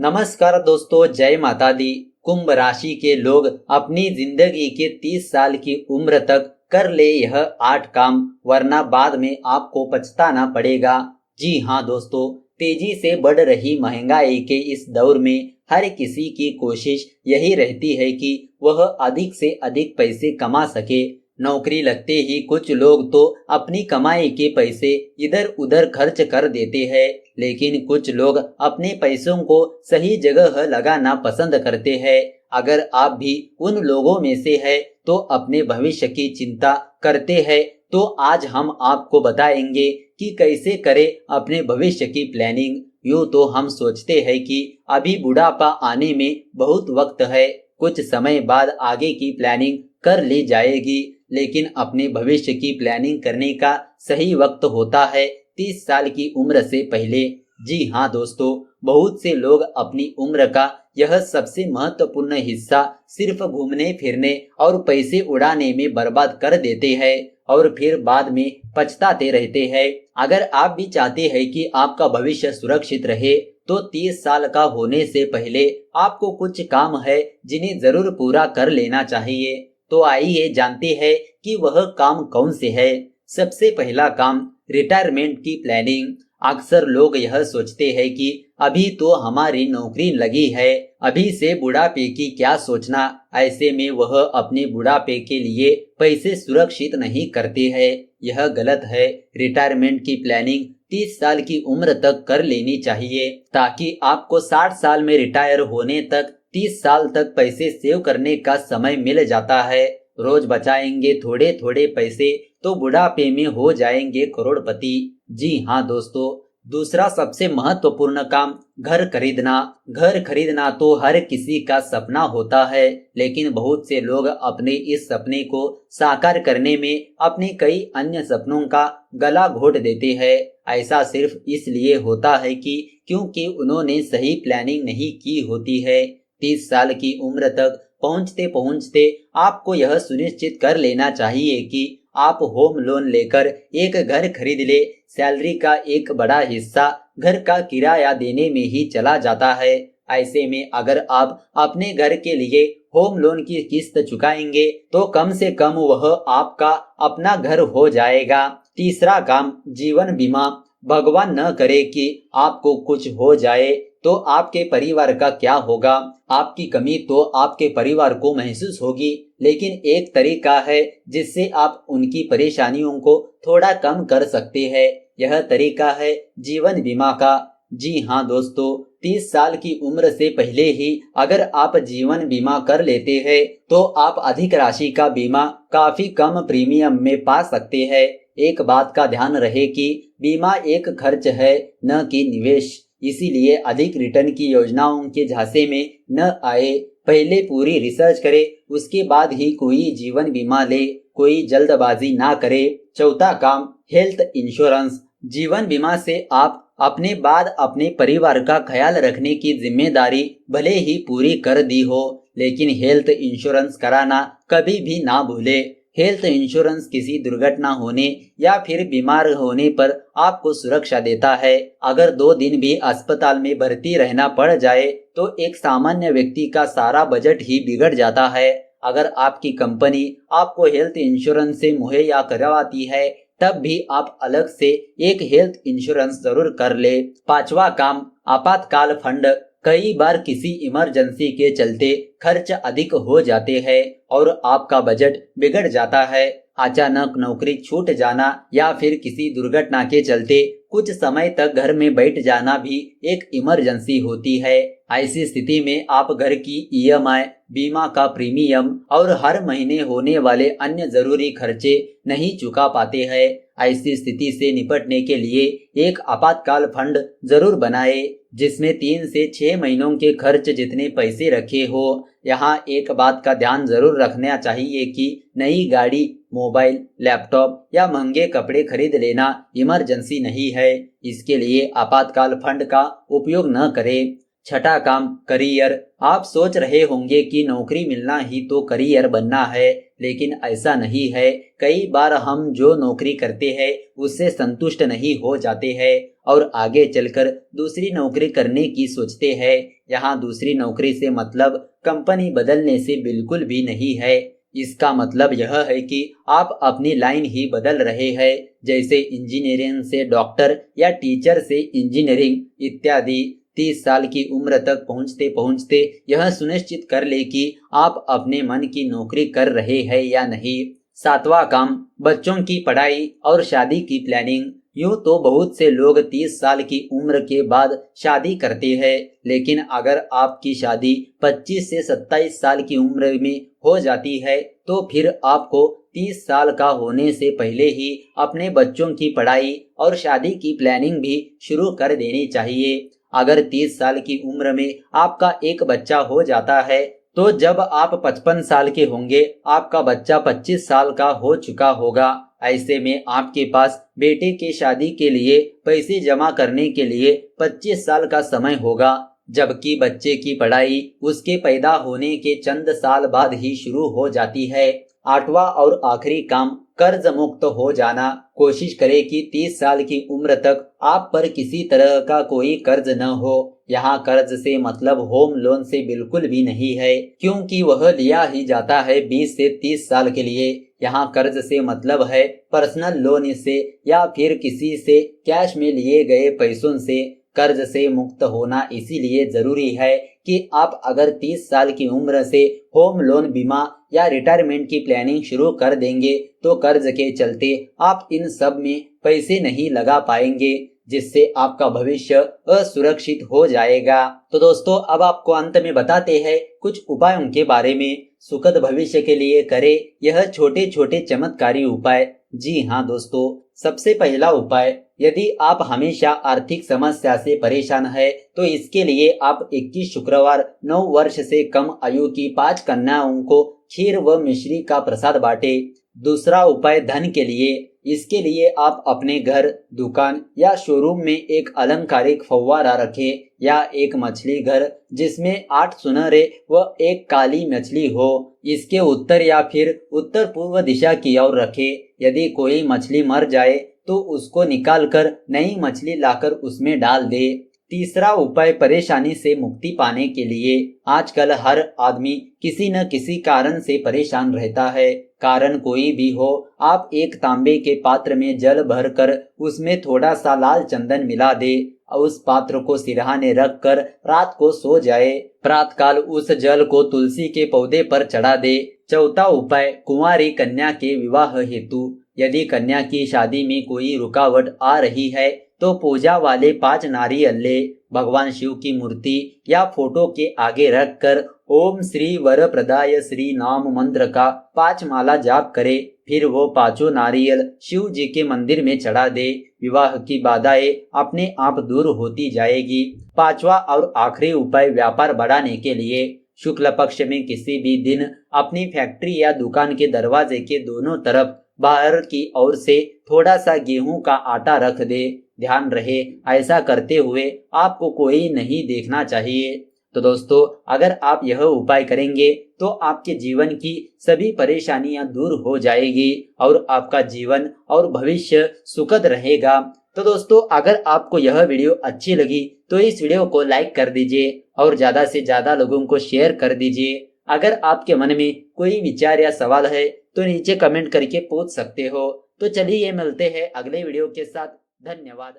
नमस्कार दोस्तों, जय माता दी। कुंभ राशि के लोग अपनी जिंदगी के 30 साल की उम्र तक कर ले यह 8 काम, वरना बाद में आपको पछताना पड़ेगा। जी हाँ दोस्तों, तेजी से बढ़ रही महंगाई के इस दौर में हर किसी की कोशिश यही रहती है कि वह अधिक से अधिक पैसे कमा सके। नौकरी लगते ही कुछ लोग तो अपनी कमाई के पैसे इधर उधर खर्च कर देते हैं, लेकिन कुछ लोग अपने पैसों को सही जगह लगाना पसंद करते हैं। अगर आप भी उन लोगों में से है तो अपने भविष्य की चिंता करते हैं, तो आज हम आपको बताएंगे कि कैसे करें अपने भविष्य की प्लानिंग। यूँ तो हम सोचते हैं कि अभी बुढ़ापा आने में बहुत वक्त है, कुछ समय बाद आगे की प्लानिंग कर ली जाएगी, लेकिन अपने भविष्य की प्लानिंग करने का सही वक्त होता है 30 साल की उम्र से पहले। जी हाँ दोस्तों, बहुत से लोग अपनी उम्र का यह सबसे महत्वपूर्ण हिस्सा सिर्फ घूमने फिरने और पैसे उड़ाने में बर्बाद कर देते हैं और फिर बाद में पछताते रहते हैं। अगर आप भी चाहते हैं कि आपका भविष्य सुरक्षित रहे, तो 30 साल का होने से पहले आपको कुछ काम है जिन्हें जरूर पूरा कर लेना चाहिए। तो आइए जानते हैं कि वह काम कौन से है। सबसे पहला काम, रिटायरमेंट की प्लानिंग। अक्सर लोग यह सोचते हैं कि अभी तो हमारी नौकरी लगी है, अभी से बुढ़ापे की क्या सोचना। ऐसे में वह अपने बुढ़ापे के लिए पैसे सुरक्षित नहीं करते हैं। यह गलत है। रिटायरमेंट की प्लानिंग 30 साल की उम्र तक कर लेनी चाहिए, ताकि आपको 60 साल में रिटायर होने तक 30 साल तक पैसे सेव करने का समय मिल जाता है। रोज बचाएंगे थोड़े थोड़े पैसे तो बुढ़ापे में हो जाएंगे करोड़पति। जी हाँ दोस्तों, दूसरा सबसे महत्वपूर्ण काम, घर खरीदना। घर खरीदना तो हर किसी का सपना होता है, लेकिन बहुत से लोग अपने इस सपने को साकार करने में अपने कई अन्य सपनों का गला घोट देते हैं। ऐसा सिर्फ इसलिए होता है कि क्योंकि उन्होंने सही प्लानिंग नहीं की होती है। 30 साल की उम्र तक पहुंचते पहुंचते आपको यह सुनिश्चित कर लेना चाहिए कि आप होम लोन लेकर एक घर खरीद ले। सैलरी का एक बड़ा हिस्सा घर का किराया देने में ही चला जाता है। ऐसे में अगर आप अपने घर के लिए होम लोन की किस्त चुकाएंगे तो कम से कम वह आपका अपना घर हो जाएगा। तीसरा काम, जीवन बीमा। भगवान न करे कि आपको कुछ हो जाए तो आपके परिवार का क्या होगा। आपकी कमी तो आपके परिवार को महसूस होगी, लेकिन एक तरीका है जिससे आप उनकी परेशानियों को थोड़ा कम कर सकते हैं। यह तरीका है जीवन बीमा का। जी हाँ दोस्तों, 30 साल की उम्र से पहले ही अगर आप जीवन बीमा कर लेते हैं तो आप अधिक राशि का बीमा काफी कम प्रीमियम में पा सकते हैं। एक बात का ध्यान रहे कि बीमा एक खर्च है, न कि निवेश। इसीलिए अधिक रिटर्न की योजनाओं के झांसे में न आए। पहले पूरी रिसर्च करे, उसके बाद ही कोई जीवन बीमा ले। कोई जल्दबाजी ना करे। चौथा काम, हेल्थ इंश्योरेंस। जीवन बीमा से आप अपने बाद अपने परिवार का ख्याल रखने की जिम्मेदारी भले ही पूरी कर दी हो, लेकिन हेल्थ इंश्योरेंस कराना कभी भी ना भूले। हेल्थ इंश्योरेंस किसी दुर्घटना होने या फिर बीमार होने पर आपको सुरक्षा देता है। अगर 2 दिन भी अस्पताल में भर्ती रहना पड़ जाए तो एक सामान्य व्यक्ति का सारा बजट ही बिगड़ जाता है। अगर आपकी कंपनी आपको हेल्थ इंश्योरेंस से मुहैया करवाती है, तब भी आप अलग से एक हेल्थ इंश्योरेंस जरूर कर ले। पांचवा काम, आपातकाल फंड। कई बार किसी इमरजेंसी के चलते खर्च अधिक हो जाते हैं और आपका बजट बिगड़ जाता है। अचानक नौकरी छूट जाना या फिर किसी दुर्घटना के चलते कुछ समय तक घर में बैठ जाना भी एक इमरजेंसी होती है। ऐसी स्थिति में आप घर की ईएमआई, बीमा का प्रीमियम और हर महीने होने वाले अन्य जरूरी खर्चे नहीं चुका पाते हैं। ऐसी स्थिति से निपटने के लिए एक आपातकाल फंड जरूर बनाए, जिसमें 3 से 6 महीनों के खर्च जितने पैसे रखे हो। यहाँ एक बात का ध्यान जरूर रखना चाहिए कि नई गाड़ी, मोबाइल, लैपटॉप या महंगे कपड़े खरीद लेना इमरजेंसी नहीं है। इसके लिए आपातकाल फंड का उपयोग न करें। छठा काम, करियर। आप सोच रहे होंगे कि नौकरी मिलना ही तो करियर बनना है, लेकिन ऐसा नहीं है। कई बार हम जो नौकरी करते हैं उससे संतुष्ट नहीं हो जाते हैं और आगे चलकर दूसरी नौकरी करने की सोचते हैं। यहाँ दूसरी नौकरी से मतलब कंपनी बदलने से बिल्कुल भी नहीं है। इसका मतलब यह है कि आप अपनी लाइन ही बदल रहे हैं, जैसे इंजीनियरिंग से डॉक्टर या टीचर से इंजीनियरिंग इत्यादि। 30 साल की उम्र तक पहुंचते पहुंचते यह सुनिश्चित कर ले कि आप अपने मन की नौकरी कर रहे हैं या नहीं। 7वां काम, बच्चों की पढ़ाई और शादी की प्लानिंग। यूं तो बहुत से लोग 30 साल की उम्र के बाद शादी करते हैं, लेकिन अगर आपकी शादी 25 से 27 साल की उम्र में हो जाती है तो फिर आपको 30 साल का होने से पहले ही अपने बच्चों की पढ़ाई और शादी की प्लानिंग भी शुरू कर देनी चाहिए। अगर 30 साल की उम्र में आपका एक बच्चा हो जाता है तो जब आप 55 साल के होंगे आपका बच्चा 25 साल का हो चुका होगा। ऐसे में आपके पास बेटे के शादी के लिए पैसे जमा करने के लिए 25 साल का समय होगा, जबकि बच्चे की पढ़ाई उसके पैदा होने के चंद साल बाद ही शुरू हो जाती है। 8वां और आखिरी काम, कर्ज मुक्त हो जाना। कोशिश करें कि 30 साल की उम्र तक आप पर किसी तरह का कोई कर्ज न हो। यहाँ कर्ज से मतलब होम लोन से बिल्कुल भी नहीं है, क्योंकि वह लिया ही जाता है 20 से 30 साल के लिए। यहाँ कर्ज से मतलब है पर्सनल लोन से या फिर किसी से कैश में लिए गए पैसों से। कर्ज से मुक्त होना इसीलिए जरूरी है कि आप अगर 30 साल की उम्र से होम लोन, बीमा या रिटायरमेंट की प्लानिंग शुरू कर देंगे तो कर्ज के चलते आप इन सब में पैसे नहीं लगा पाएंगे, जिससे आपका भविष्य असुरक्षित हो जाएगा। तो दोस्तों, अब आपको अंत में बताते हैं कुछ उपायों के बारे में। सुखद भविष्य के लिए करें यह छोटे छोटे चमत्कारी उपाय। जी हाँ दोस्तों, सबसे पहला उपाय, यदि आप हमेशा आर्थिक समस्या से परेशान है तो इसके लिए आप 21 शुक्रवार 9 वर्ष से कम आयु की 5 कन्याओं को खीर व मिश्री का प्रसाद बांटे। दूसरा उपाय धन के लिए। इसके लिए आप अपने घर, दुकान या शोरूम में एक अलंकारिक फव्वारा रखें या एक मछली घर जिसमें 8 सुनहरे व एक काली मछली हो, इसके उत्तर या फिर उत्तर पूर्व दिशा की ओर रखें। यदि कोई मछली मर जाए तो उसको निकालकर नई मछली लाकर उसमें डाल दे। तीसरा उपाय, परेशानी से मुक्ति पाने के लिए। आजकल हर आदमी किसी न किसी कारण से परेशान रहता है। कारण कोई भी हो, आप एक तांबे के पात्र में जल भरकर उसमें थोड़ा सा लाल चंदन मिला दे और उस पात्र को सिरहाने रख कर रात को सो जाए। प्रातःकाल उस जल को तुलसी के पौधे पर चढ़ा दे। चौथा उपाय, कुंवारी कन्या के विवाह हेतु। यदि कन्या की शादी में कोई रुकावट आ रही है तो पूजा वाले 5 नारियल ले, भगवान शिव की मूर्ति या फोटो के आगे रखकर ओम श्री वरप्रदाय श्री नाम मंत्र का 5 माला जाप करे। फिर वो 5 नारियल शिव जी के मंदिर में चढ़ा दे। विवाह की बाधाएं अपने आप दूर होती जाएगी। 5वां और आखिरी उपाय, व्यापार बढ़ाने के लिए। शुक्ल पक्ष में किसी भी दिन अपनी फैक्ट्री या दुकान के दरवाजे के दोनों तरफ बाहर की ओर से थोड़ा सा गेहूं का आटा रख दे। ध्यान रहे, ऐसा करते हुए आपको कोई नहीं देखना चाहिए। तो दोस्तों, अगर आप यह उपाय करेंगे तो आपके जीवन की सभी परेशानियां दूर हो जाएगी और आपका जीवन और भविष्य सुखद रहेगा। तो दोस्तों, अगर आपको यह वीडियो अच्छी लगी तो इस वीडियो को लाइक कर दीजिए और ज्यादा से ज्यादा लोगों को शेयर कर दीजिए। अगर आपके मन में कोई विचार या सवाल है तो नीचे कमेंट करके पूछ सकते हो। तो चलिए मिलते हैं अगले वीडियो के साथ। धन्यवाद।